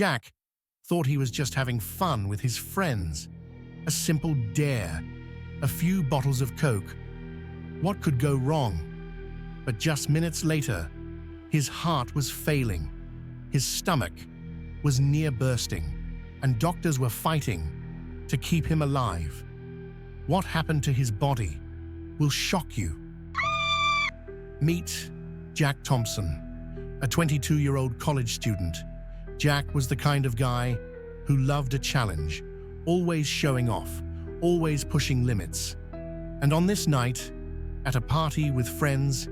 Jack thought he was just having fun with his friends. A simple dare. A few bottles of Coke. What could go wrong? But just minutes later, his heart was failing. His stomach was near bursting, and doctors were fighting to keep him alive. What happened to his body will shock you. Meet Jack Thompson, a 22-year-old college student. Jack was the kind of guy who loved a challenge, always showing off, always pushing limits. And on this night, at a party with friends,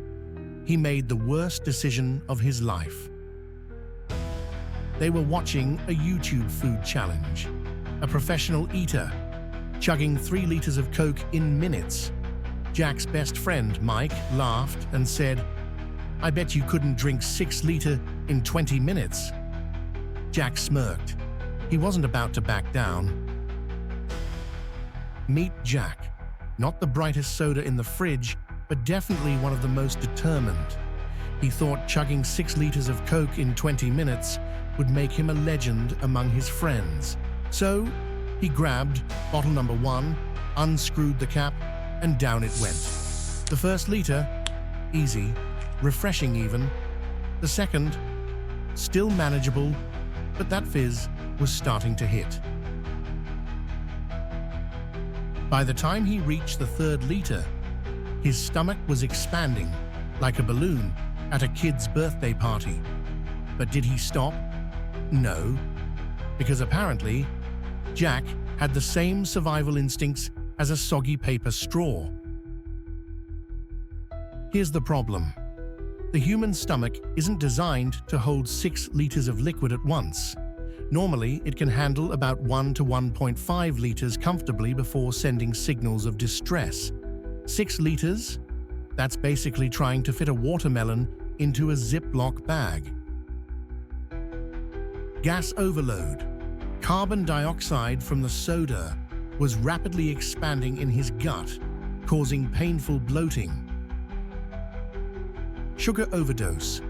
he made the worst decision of his life. They were watching a YouTube food challenge. A professional eater, chugging 3 liters of Coke in minutes. Jack's best friend, Mike, laughed and said, "I bet you couldn't drink 6 liters in 20 minutes." Jack smirked. He wasn't about to back down. Meet Jack. Not the brightest soda in the fridge, but definitely one of the most determined. He thought chugging 6 liters of Coke in 20 minutes would make him a legend among his friends. So, he grabbed bottle number 1, unscrewed the cap, and down it went. The first liter, easy, refreshing even. The second, still manageable, but that fizz was starting to hit. By the time he reached the 3rd liter, his stomach was expanding like a balloon at a kid's birthday party. But did he stop? No, because apparently, Jack had the same survival instincts as a soggy paper straw. Here's the problem. The human stomach isn't designed to hold 6 liters of liquid at once. Normally, it can handle about 1 to 1.5 liters comfortably before sending signals of distress. 6 liters? That's basically trying to fit a watermelon into a Ziploc bag. Gas overload. Carbon dioxide from the soda was rapidly expanding in his gut, causing painful bloating. Sugar overdose.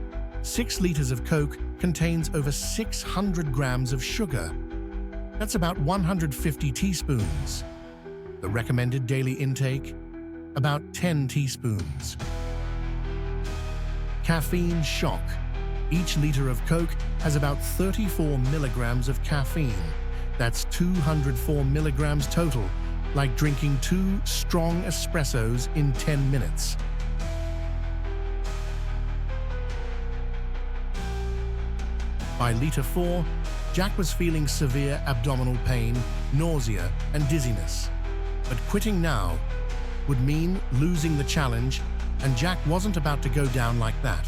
6 liters of Coke contains over 600 grams of sugar. That's about 150 teaspoons. The recommended daily intake? About 10 teaspoons. Caffeine shock. Each liter of Coke has about 34 milligrams of caffeine. That's 204 milligrams total, like drinking 2 strong espressos in 10 minutes. By liter 4, Jack was feeling severe abdominal pain, nausea, and dizziness. But quitting now would mean losing the challenge, and Jack wasn't about to go down like that.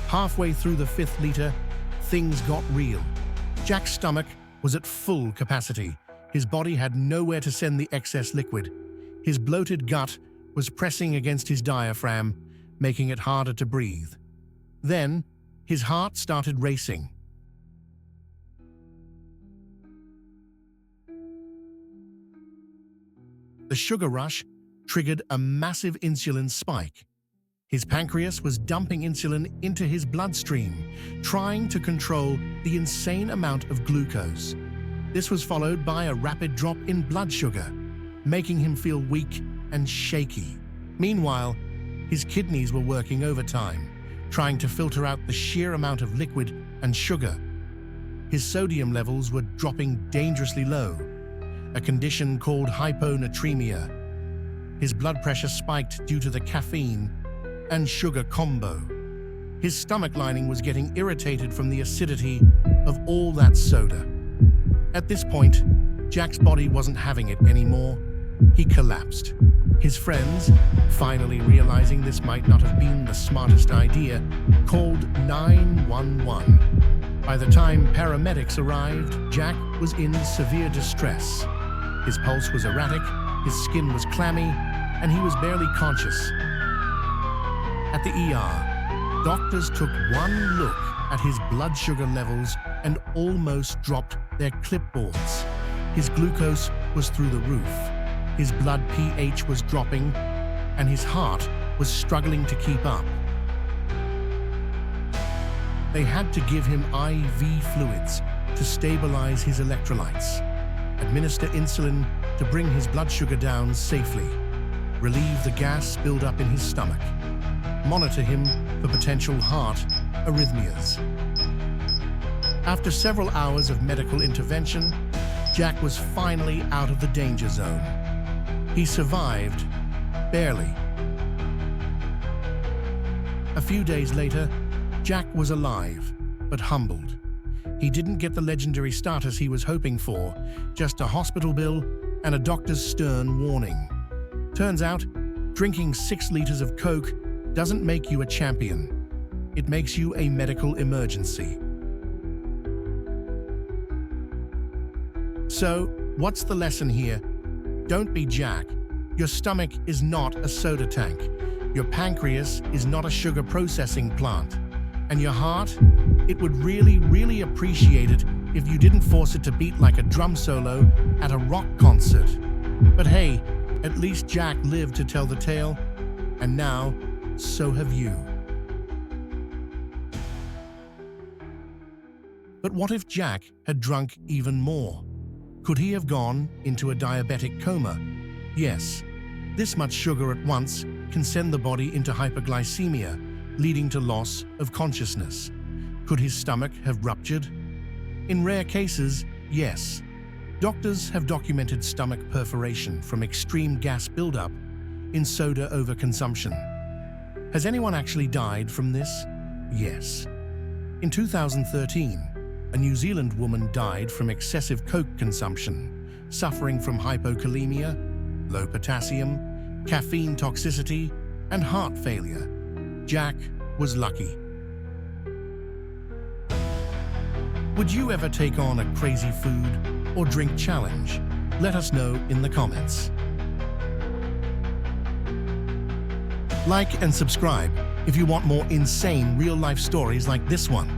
Halfway through the 5th liter, things got real. Jack's stomach was at full capacity. His body had nowhere to send the excess liquid. His bloated gut was pressing against his diaphragm, making it harder to breathe. Then, his heart started racing. The sugar rush triggered a massive insulin spike. His pancreas was dumping insulin into his bloodstream, trying to control the insane amount of glucose. This was followed by a rapid drop in blood sugar, making him feel weak and shaky. Meanwhile, his kidneys were working overtime, trying to filter out the sheer amount of liquid and sugar. His sodium levels were dropping dangerously low, a condition called hyponatremia. His blood pressure spiked due to the caffeine and sugar combo. His stomach lining was getting irritated from the acidity of all that soda. At this point, Jack's body wasn't having it anymore. He collapsed. His friends, finally realizing this might not have been the smartest idea, called 911. By the time paramedics arrived, Jack was in severe distress. His pulse was erratic, his skin was clammy, and he was barely conscious. At the ER, doctors took one look at his blood sugar levels and almost dropped their clipboards. His glucose was through the roof. His blood pH was dropping, and his heart was struggling to keep up. They had to give him IV fluids to stabilize his electrolytes, administer insulin to bring his blood sugar down safely, relieve the gas buildup in his stomach, monitor him for potential heart arrhythmias. After several hours of medical intervention, Jack was finally out of the danger zone. He survived, barely. A few days later, Jack was alive, but humbled. He didn't get the legendary status he was hoping for, just a hospital bill and a doctor's stern warning. Turns out, drinking 6 liters of Coke doesn't make you a champion. It makes you a medical emergency. So, what's the lesson here? Don't be Jack. Your stomach is not a soda tank. Your pancreas is not a sugar processing plant. And your heart? It would really appreciate it if you didn't force it to beat like a drum solo at a rock concert. But hey, at least Jack lived to tell the tale, and now, so have you. But what if Jack had drunk even more? Could he have gone into a diabetic coma? Yes. This much sugar at once can send the body into hyperglycemia, leading to loss of consciousness. Could his stomach have ruptured? In rare cases, yes. Doctors have documented stomach perforation from extreme gas buildup in soda overconsumption. Has anyone actually died from this? Yes. In 2013, a New Zealand woman died from excessive Coke consumption, suffering from hypokalemia, low potassium, caffeine toxicity, and heart failure. Jack was lucky. Would you ever take on a crazy food or drink challenge? Let us know in the comments. Like and subscribe if you want more insane real-life stories like this one.